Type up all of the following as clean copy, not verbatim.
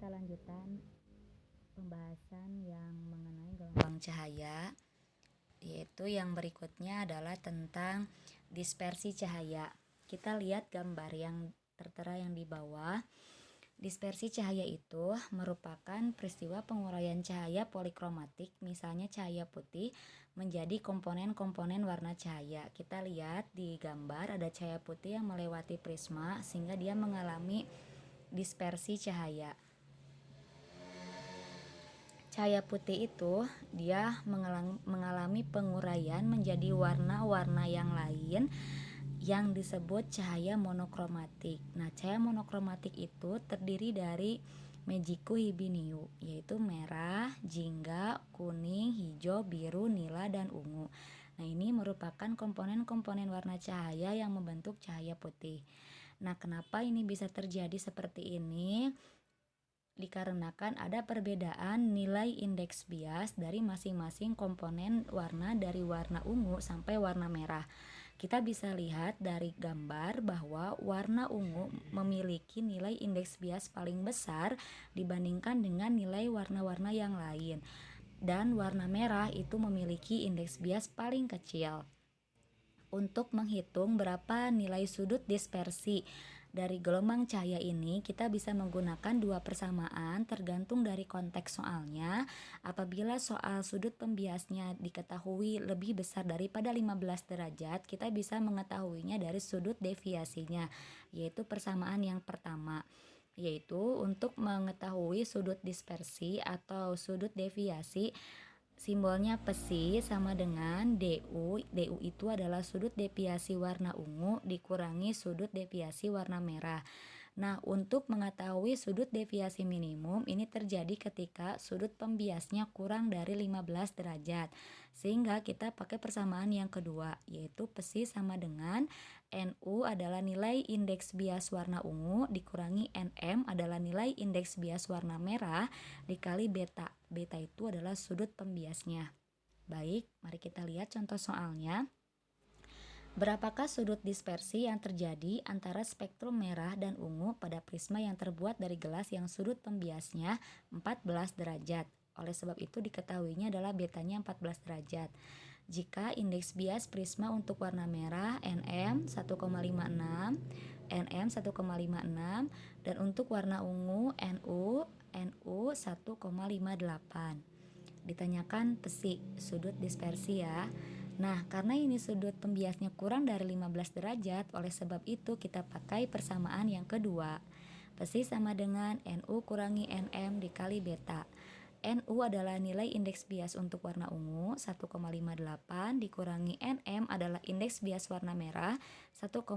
lanjutkan pembahasan yang mengenai gelombang cahaya, yaitu yang berikutnya adalah tentang dispersi cahaya. Kita lihat gambar yang tertera yang di bawah. Dispersi cahaya itu merupakan peristiwa penguraian cahaya polikromatik, misalnya cahaya putih, menjadi komponen-komponen warna cahaya. Kita lihat di gambar ada cahaya putih yang melewati prisma sehingga dia mengalami dispersi cahaya. Cahaya putih itu dia mengalami penguraian menjadi warna-warna yang lain yang disebut cahaya monokromatik. Nah, cahaya monokromatik itu terdiri dari Mejiku Hibiniu, yaitu merah, jingga, kuning, hijau, biru, nila, dan ungu. Nah, ini merupakan komponen-komponen warna cahaya yang membentuk cahaya putih. Nah, kenapa ini bisa terjadi seperti ini? Dikarenakan ada perbedaan nilai indeks bias dari masing-masing komponen warna dari warna ungu sampai warna merah. Kita bisa lihat dari gambar bahwa warna ungu memiliki nilai indeks bias paling besar dibandingkan dengan nilai warna-warna yang lain. Dan warna merah itu memiliki indeks bias paling kecil. Untuk menghitung berapa nilai sudut dispersi dari gelombang cahaya ini, kita bisa menggunakan dua persamaan tergantung dari konteks soalnya. Apabila soal sudut pembiasnya diketahui lebih besar daripada 15 derajat, kita bisa mengetahuinya dari sudut deviasinya, yaitu persamaan yang pertama. Yaitu untuk mengetahui sudut dispersi atau sudut deviasi, simbolnya psi sama dengan DU. DU itu adalah sudut deviasi warna ungu dikurangi sudut deviasi warna merah. Nah, untuk mengetahui sudut deviasi minimum ini terjadi ketika sudut pembiasnya kurang dari 15 derajat. Sehingga kita pakai persamaan yang kedua, yaitu psi sama dengan NU adalah nilai indeks bias warna ungu dikurangi NM adalah nilai indeks bias warna merah dikali beta. Beta itu adalah sudut pembiasnya. Baik, mari kita lihat contoh soalnya. Berapakah sudut dispersi yang terjadi antara spektrum merah dan ungu pada prisma yang terbuat dari gelas yang sudut pembiasnya 14 derajat? Oleh sebab itu diketahuinya adalah betanya 14 derajat. Jika indeks bias prisma untuk warna merah NM 1,56, NM 1,56 dan untuk warna ungu NU 1,58. Ditanyakan psi sudut dispersi ya. Nah, karena ini sudut pembiasnya kurang dari 15 derajat, oleh sebab itu kita pakai persamaan yang kedua. Psi sama dengan NU kurangi NM dikali beta. NU adalah nilai indeks bias untuk warna ungu 1,58 dikurangi NM adalah indeks bias warna merah 1,56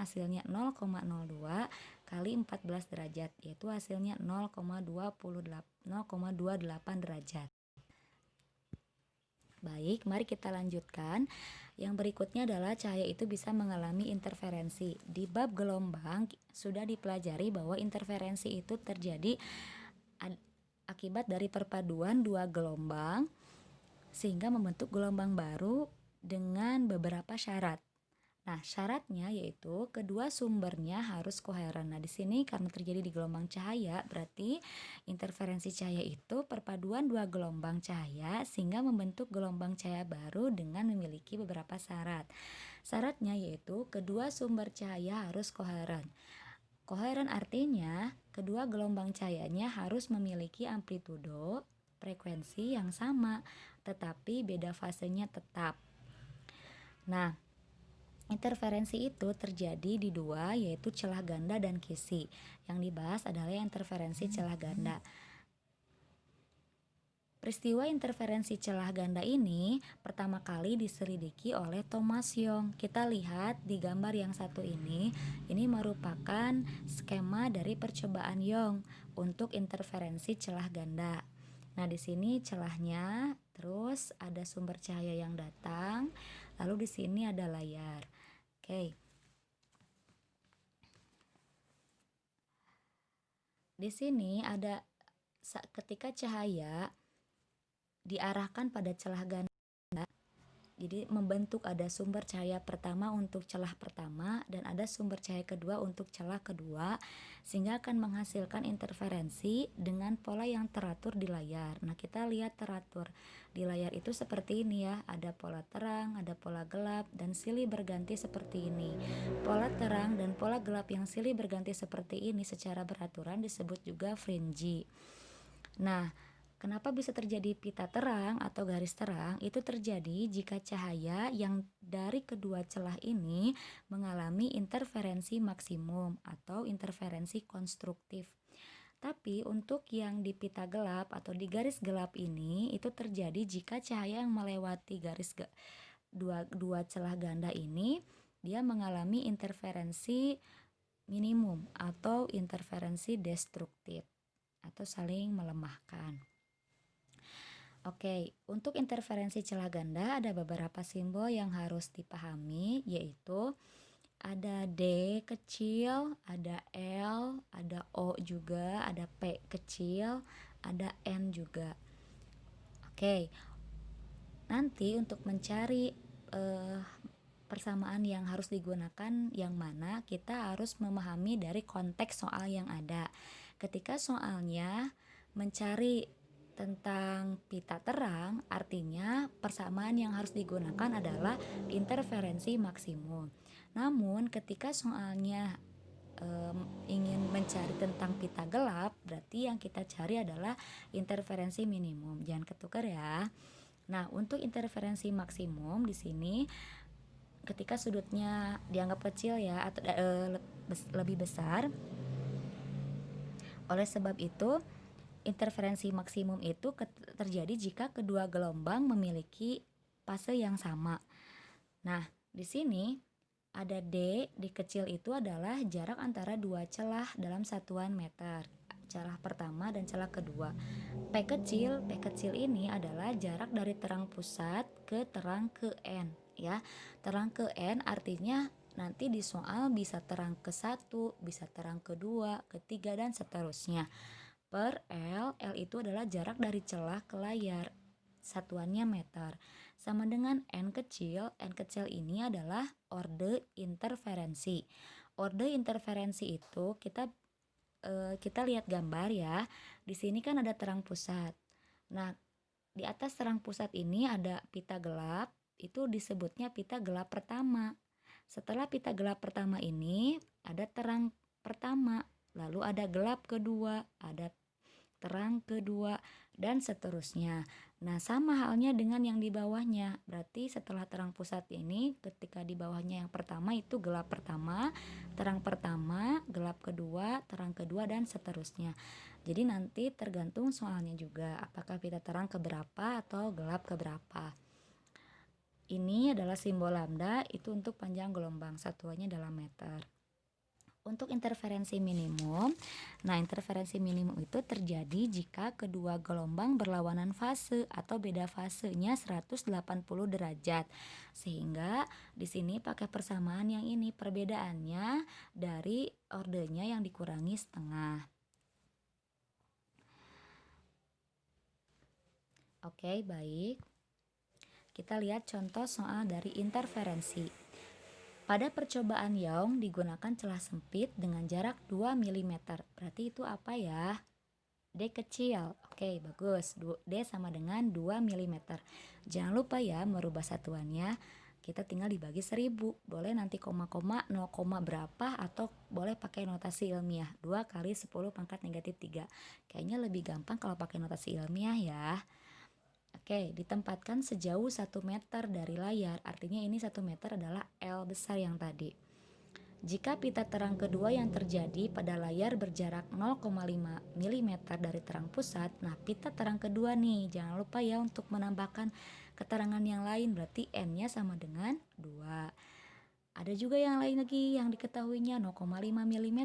hasilnya 0,02 kali 14 derajat yaitu hasilnya 0,28 derajat. Baik, mari kita lanjutkan. Yang berikutnya adalah cahaya itu bisa mengalami interferensi. Di bab gelombang sudah dipelajari bahwa interferensi itu terjadi akibat dari perpaduan dua gelombang sehingga membentuk gelombang baru dengan beberapa syarat. Nah, syaratnya yaitu kedua sumbernya harus koheren. Nah, di sini karena terjadi di gelombang cahaya, berarti interferensi cahaya itu perpaduan dua gelombang cahaya sehingga membentuk gelombang cahaya baru dengan memiliki beberapa syarat. Syaratnya yaitu kedua sumber cahaya harus koheren. Koheren artinya kedua gelombang cahayanya harus memiliki amplitudo, frekuensi yang sama, tetapi beda fasenya tetap. Nah, interferensi itu terjadi di dua, yaitu celah ganda dan kisi. Yang dibahas adalah interferensi celah ganda. Peristiwa interferensi celah ganda ini pertama kali diselidiki oleh Thomas Young. Kita lihat di gambar yang satu ini merupakan skema dari percobaan Young untuk interferensi celah ganda. Nah, di sini celahnya, terus ada sumber cahaya yang datang, lalu di sini ada layar. Oke. Di sini ada ketika cahaya diarahkan pada celah ganda, Jadi membentuk ada sumber cahaya pertama untuk celah pertama dan ada sumber cahaya kedua untuk celah kedua, sehingga akan menghasilkan interferensi dengan pola yang teratur di layar. Nah, kita lihat teratur di layar itu seperti ini ya, ada pola terang, ada pola gelap, dan silih berganti seperti ini. Pola terang dan pola gelap yang silih berganti seperti ini secara beraturan disebut juga fringe. Nah, kenapa bisa terjadi pita terang atau garis terang? Itu terjadi jika cahaya yang dari kedua celah ini mengalami interferensi maksimum atau interferensi konstruktif. Tapi untuk yang di pita gelap atau di garis gelap ini itu terjadi jika cahaya yang melewati dua celah ganda ini dia mengalami interferensi minimum atau interferensi destruktif atau saling melemahkan. Oke, untuk interferensi celah ganda ada beberapa simbol yang harus dipahami, yaitu ada D kecil, ada L, ada O juga, ada P kecil, ada N juga. Oke, nanti untuk mencari persamaan yang harus digunakan yang mana, kita harus memahami dari konteks soal yang ada. Ketika soalnya mencari tentang pita terang, artinya persamaan yang harus digunakan adalah interferensi maksimum. Namun ketika soalnya ingin mencari tentang pita gelap, berarti yang kita cari adalah interferensi minimum. Jangan ketukar ya. Nah, untuk interferensi maksimum di sini ketika sudutnya dianggap kecil ya atau lebih besar. Oleh sebab itu, interferensi maksimum itu terjadi jika kedua gelombang memiliki fase yang sama. Nah, di sini ada D di kecil itu adalah jarak antara dua celah dalam satuan meter, celah pertama dan celah kedua. P kecil ini adalah jarak dari terang pusat ke terang ke N ya. Terang ke N artinya nanti di soal bisa terang ke 1, bisa terang ke 2, ke 3 dan seterusnya. Per L itu adalah jarak dari celah ke layar, satuannya meter. Sama dengan N kecil ini adalah orde interferensi. Orde interferensi itu kita lihat gambar ya. Di sini kan ada terang pusat. Nah, di atas terang pusat ini ada pita gelap, itu disebutnya pita gelap pertama. Setelah pita gelap pertama ini ada terang pertama, lalu ada gelap kedua, ada terang kedua, dan seterusnya. Nah, sama halnya dengan yang di bawahnya. Berarti setelah terang pusat ini, ketika di bawahnya yang pertama itu gelap pertama, gelap kedua, terang kedua, dan seterusnya. Jadi nanti tergantung soalnya juga, apakah pita terang keberapa atau gelap keberapa. Ini adalah simbol lambda, itu untuk panjang gelombang, satuannya dalam meter. Untuk interferensi minimum, nah interferensi minimum itu terjadi jika kedua gelombang berlawanan fase atau beda fasenya 180 derajat. Sehingga di sini pakai persamaan yang ini, perbedaannya dari ordenya yang dikurangi setengah. Oke, baik. Kita lihat contoh soal dari interferensi. Pada percobaan Young digunakan celah sempit dengan jarak 2 mm. Berarti itu apa ya? D kecil. Oke, bagus. D sama dengan 2 mm. Jangan lupa ya merubah satuannya. Kita tinggal dibagi 1000. Boleh nanti koma-koma 0, berapa atau boleh pakai notasi ilmiah. 2 kali 10 pangkat negatif 3. Kayaknya lebih gampang kalau pakai notasi ilmiah ya. Oke, ditempatkan sejauh 1 meter dari layar, artinya ini 1 meter adalah L besar yang tadi. Jika pita terang kedua yang terjadi pada layar berjarak 0,5 mm dari terang pusat, nah pita terang kedua nih, jangan lupa ya untuk menambahkan keterangan yang lain, berarti N-nya sama dengan 2. Ada juga yang lain lagi yang diketahuinya 0,5 mm.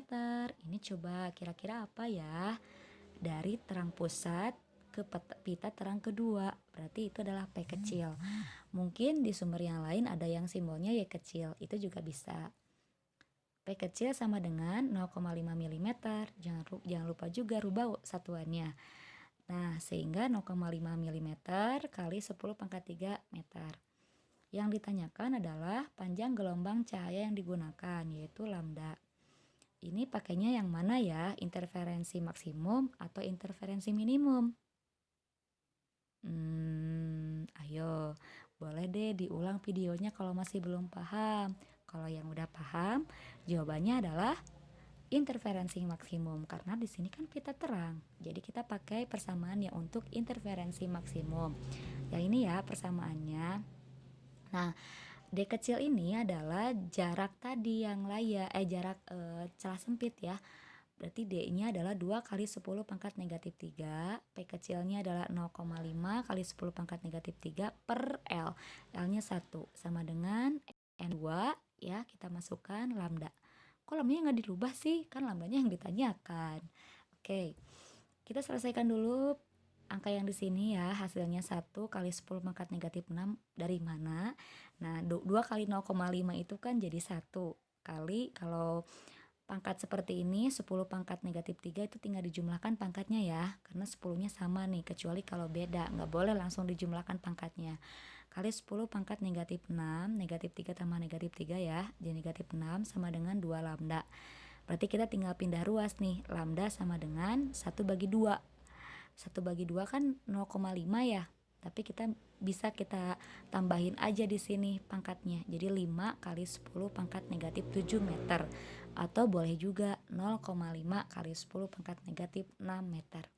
Ini coba kira-kira apa ya? Dari terang pusat ke pita terang kedua, berarti itu adalah P kecil. Mungkin di sumber yang lain ada yang simbolnya Y kecil, itu juga bisa. P kecil sama dengan 0,5 mm. Jangan lupa juga rubah satuannya. Nah, sehingga 0,5 mm kali 10 pangkat 3 meter. Yang ditanyakan adalah panjang gelombang cahaya yang digunakan, yaitu lambda. Ini pakainya yang mana ya? Interferensi maksimum atau interferensi minimum? Ayo, boleh deh diulang videonya kalau masih belum paham. Kalau yang udah paham, jawabannya adalah interferensi maksimum karena di sini kan pita terang. Jadi kita pakai persamaan yang untuk interferensi maksimum. Yang ini ya persamaannya. Nah, D kecil ini adalah jarak tadi yang jarak celah sempit ya. Berarti D-nya adalah 2 kali 10 pangkat negatif 3. P kecilnya adalah 0,5 kali 10 pangkat negatif 3 per L. L-nya 1 sama dengan N2 ya, kita masukkan lambda. Kok lambdanya nggak dirubah sih? Kan lambdanya yang ditanyakan. Oke, kita selesaikan dulu angka yang di sini ya. Hasilnya 1 kali 10 pangkat negatif 6 dari mana? Nah, 2 kali 0,5 itu kan jadi 1 kali, kalau pangkat seperti ini 10 pangkat negatif 3 itu tinggal dijumlahkan pangkatnya ya. Karena 10-nya sama nih, kecuali kalau beda. Nggak boleh langsung dijumlahkan pangkatnya. Kali 10 pangkat negatif 6, negatif 3 tambah negatif 3 ya. Jadi negatif 6 sama dengan 2 lambda. Berarti kita tinggal pindah ruas nih. Lambda sama dengan 1 bagi 2. 1 bagi 2 kan 0,5 ya. Tapi kita tambahin aja di sini pangkatnya. Jadi 5 kali 10 pangkat negatif 7 meter. Atau boleh juga 0,5 kali 10 pangkat negatif 6 meter.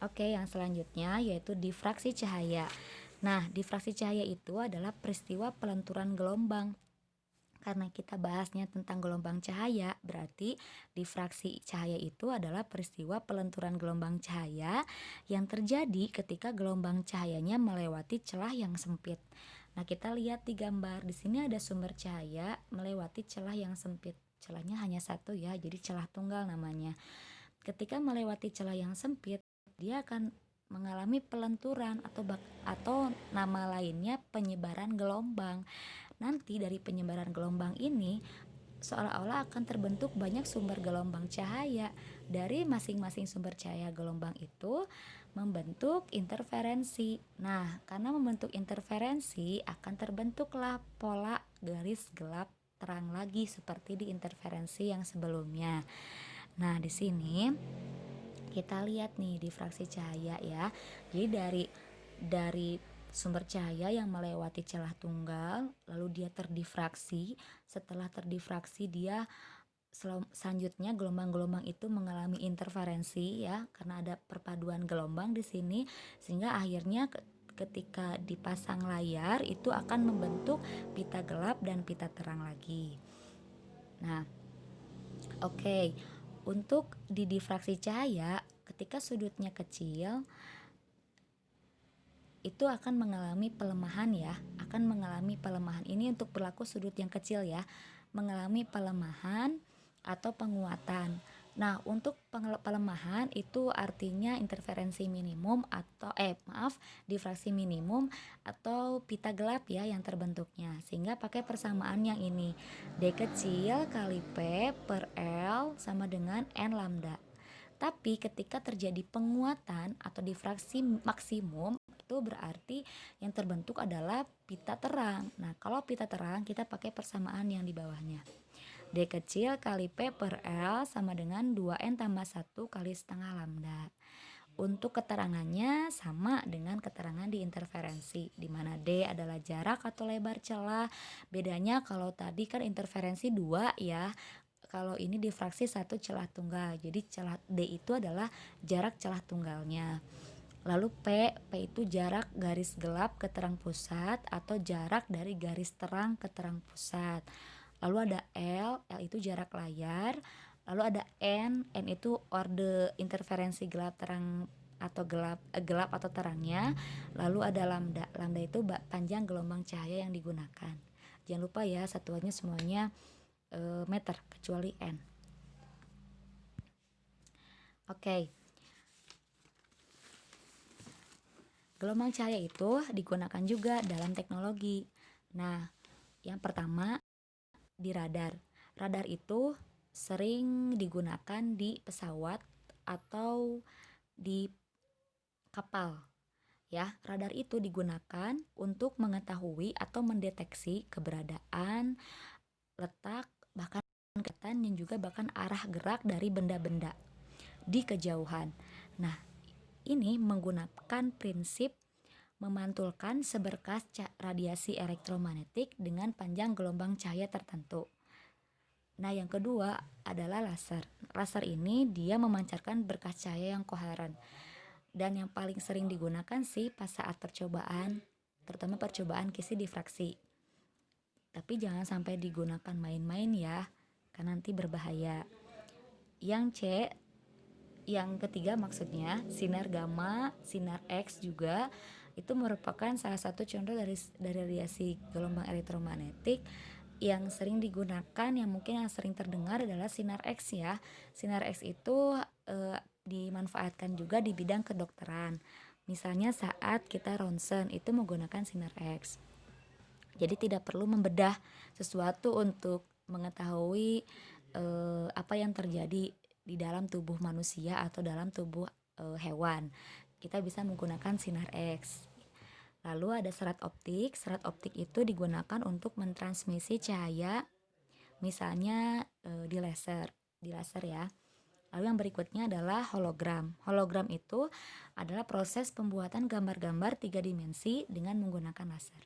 Oke, yang selanjutnya yaitu difraksi cahaya. Nah, difraksi cahaya itu adalah peristiwa pelenturan gelombang. Karena kita bahasnya tentang gelombang cahaya, berarti difraksi cahaya itu adalah peristiwa pelenturan gelombang cahaya yang terjadi ketika gelombang cahayanya melewati celah yang sempit. Nah, kita lihat di gambar. Di sini ada sumber cahaya melewati celah yang sempit. Celahnya hanya satu ya, jadi celah tunggal namanya. Ketika melewati celah yang sempit, dia akan mengalami pelenturan atau nama lainnya penyebaran gelombang. Nanti dari penyebaran gelombang ini seolah-olah akan terbentuk banyak sumber gelombang cahaya. Dari masing-masing sumber cahaya gelombang itu membentuk interferensi. Nah, karena membentuk interferensi akan terbentuklah pola garis gelap terang lagi seperti di interferensi yang sebelumnya. Nah, di sini kita lihat nih difraksi cahaya ya. Jadi dari sumber cahaya yang melewati celah tunggal, lalu dia terdifraksi. Setelah terdifraksi dia selanjutnya gelombang-gelombang itu mengalami interferensi ya, karena ada perpaduan gelombang di sini, sehingga akhirnya ketika dipasang layar itu akan membentuk pita gelap dan pita terang lagi. Nah, oke. Untuk di difraksi cahaya, ketika sudutnya kecil, itu akan mengalami pelemahan ya, akan mengalami pelemahan. Ini untuk berlaku sudut yang kecil ya, mengalami pelemahan atau penguatan. Nah, untuk pelemahan itu artinya interferensi minimum atau difraksi minimum atau pita gelap ya yang terbentuknya. Sehingga pakai persamaan yang ini. D kecil kali P per L sama dengan N lambda. Tapi ketika terjadi penguatan atau difraksi maksimum, itu berarti yang terbentuk adalah pita terang. Nah, kalau pita terang kita pakai persamaan yang di bawahnya. D kecil kali P per L sama dengan 2N tambah 1 kali setengah lambda. Untuk keterangannya sama dengan keterangan di interferensi, di mana D adalah jarak atau lebar celah. Bedanya kalau tadi kan interferensi 2 ya, kalau ini difraksi 1 celah tunggal. Jadi celah D itu adalah jarak celah tunggalnya. Lalu P itu jarak garis gelap ke terang pusat atau jarak dari garis terang ke terang pusat. Lalu ada L itu jarak layar. Lalu ada N itu orde interferensi gelap terang atau gelap atau terangnya. Lalu ada lambda. Lambda itu panjang gelombang cahaya yang digunakan. Jangan lupa ya, satuannya semuanya meter kecuali N. Oke. Gelombang cahaya itu digunakan juga dalam teknologi. Nah, yang pertama di radar. Radar itu sering digunakan di pesawat atau di kapal Ya, radar itu digunakan untuk mengetahui atau mendeteksi keberadaan, letak, bahkan kecepatan dan juga bahkan arah gerak dari benda-benda di kejauhan. Nah, ini menggunakan prinsip memantulkan seberkas radiasi elektromagnetik dengan panjang gelombang cahaya tertentu. Nah, yang kedua adalah laser. Laser ini dia memancarkan berkas cahaya yang koheren. Dan yang paling sering digunakan sih pas saat percobaan, terutama percobaan kisi difraksi. Tapi jangan sampai digunakan main-main ya, karena nanti berbahaya. Yang C, yang ketiga maksudnya sinar gamma, sinar X juga itu merupakan salah satu contoh dari radiasi gelombang elektromagnetik yang sering digunakan, yang mungkin yang sering terdengar adalah sinar X ya. Sinar X itu dimanfaatkan juga di bidang kedokteran. Misalnya saat kita ronsen itu menggunakan sinar X. Jadi tidak perlu membedah sesuatu untuk mengetahui apa yang terjadi di dalam tubuh manusia atau dalam tubuh hewan. Kita bisa menggunakan sinar X. Lalu ada serat optik. Serat optik itu digunakan untuk mentransmisi cahaya, misalnya di laser ya. Lalu yang berikutnya adalah hologram. Hologram itu adalah proses pembuatan gambar-gambar 3 dimensi dengan menggunakan laser.